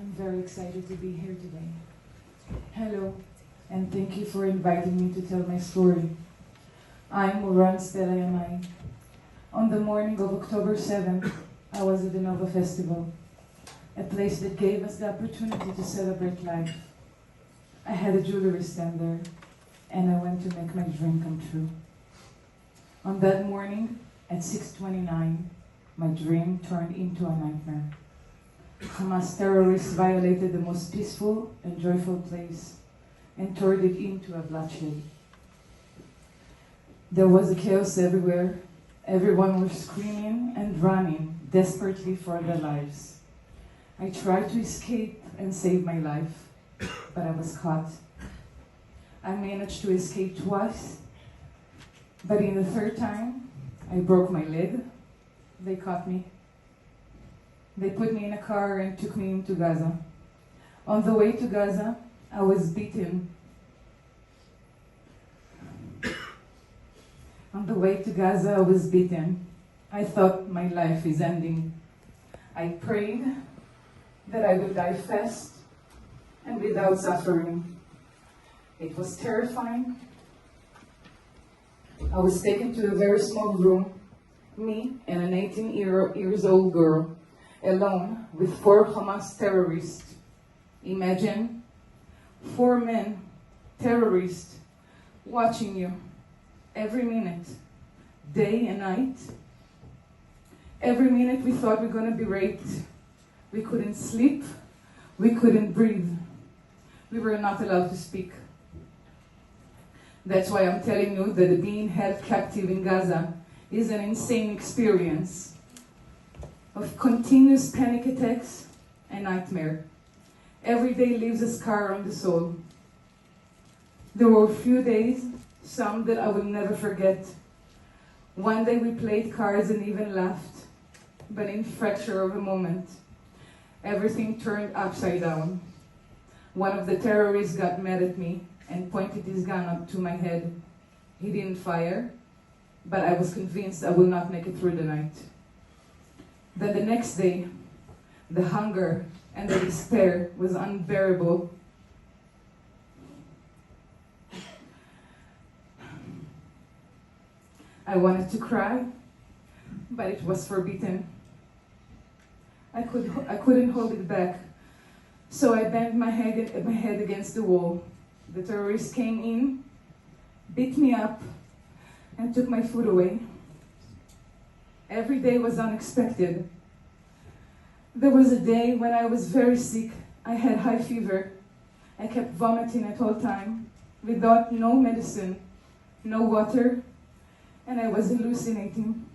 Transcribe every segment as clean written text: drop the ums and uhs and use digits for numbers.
I'm very excited to be here today. Hello, and thank you for inviting me to tell my story. I'm Moran Stella Yanai. On the morning of October 7th, I was at the Nova Festival, a place that gave us the opportunity to celebrate life. I had a jewelry stand there, and I went to make my dream come true. On that morning, at 6:29, my dream turned into a nightmare. Hamas terrorists violated the most peaceful and joyful place and turned it into a bloodshed. There was a chaos everywhere. Everyone was screaming and running desperately for their lives. I tried to escape and save my life, but I was caught. I managed to escape twice, but in the third time, I broke my leg. They caught me. They put me in a car and took me into Gaza. On the way to Gaza, I was beaten. On the way to Gaza, I was beaten. I thought my life is ending. I prayed that I would die fast and without suffering. It was terrifying. I was taken to a very small room, me and an 18-year-old girl, alone with 4 Hamas terrorists. Imagine 4 men, terrorists, watching you every minute, day and night. Every minute we thought we were going to be raped. We couldn't sleep. We couldn't breathe. We were not allowed to speak. That's why I'm telling you that being held captive in Gaza is an insane experience of continuous panic attacks and nightmare. Every day leaves a scar on the soul. There were a few days, some that I will never forget. One day we played cards and even laughed, but in a fraction of a moment, everything turned upside down. One of the terrorists got mad at me and pointed his gun up to my head. He didn't fire, but I was convinced I would not make it through the night. Then the next day, the hunger and the despair was unbearable. I wanted to cry, but it was forbidden. I couldn't hold it back, so I banged my head against the wall. The terrorists came in, beat me up, and took my food away. Every day was unexpected. There was a day when I was very sick. I had high fever. I kept vomiting at all time, without no medicine, no water, and I was hallucinating.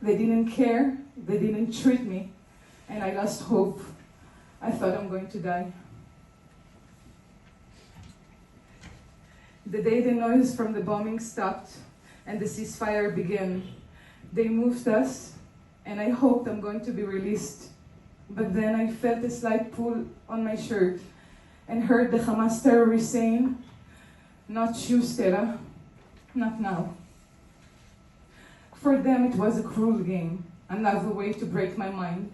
They didn't care, they didn't treat me, and I lost hope. I thought I'm going to die. The day the noise from the bombing stopped and the ceasefire began, they moved us, and I hoped I'm going to be released. But then I felt a slight pull on my shirt and heard the Hamas terrorists saying, "Not you, Stella, not now." For them, it was a cruel game, another way to break my mind.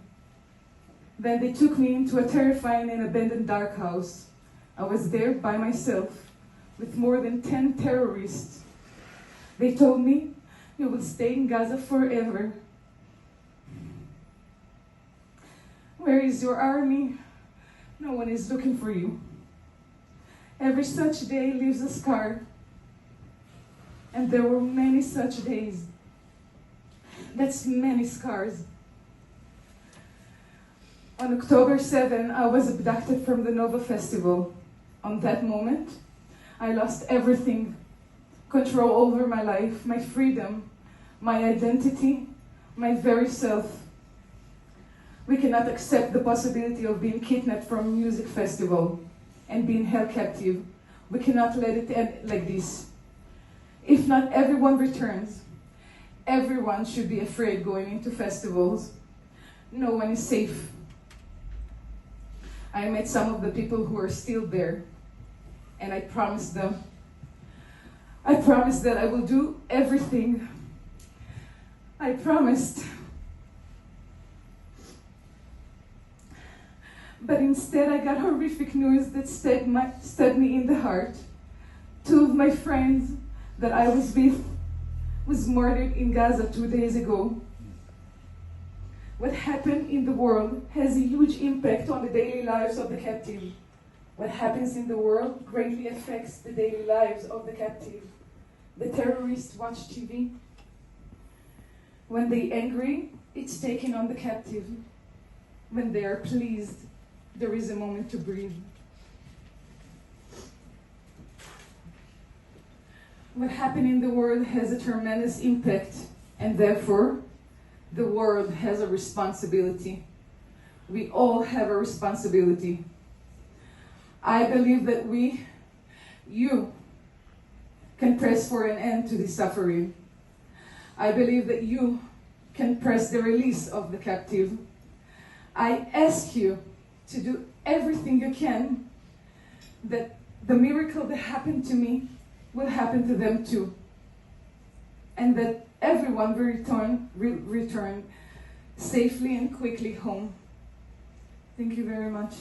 Then they took me into a terrifying and abandoned dark house. I was there by myself with more than 10 terrorists. They told me, "You will stay in Gaza forever. Where is your army? No one is looking for you." Every such day leaves a scar. And there were many such days. That's many scars. On October 7, I was abducted from the Nova Festival. On that moment, I lost everything. Control over my life, my freedom, my identity, my very self. We cannot accept the possibility of being kidnapped from a music festival and being held captive. We cannot let it end like this. If not everyone returns, everyone should be afraid going into festivals. No one is safe. I met some of the people who are still there, and I promised them. I promised that I will do everything. I promised. But instead I got horrific news that stabbed me in the heart. 2 of my friends that I was with was murdered in Gaza 2 days ago. What happened in the world has a huge impact on the daily lives of the captive. What happens in the world greatly affects the daily lives of the captive. The terrorists watch TV. When they're angry, it's taken on the captive. When they are pleased, there is a moment to breathe. What happened in the world has a tremendous impact, and therefore, the world has a responsibility. We all have a responsibility. I believe that you, can press for an end to the suffering. I believe that you can press the release of the captive. I ask you to do everything you can that the miracle that happened to me will happen to them too. And that everyone will return safely and quickly home. Thank you very much.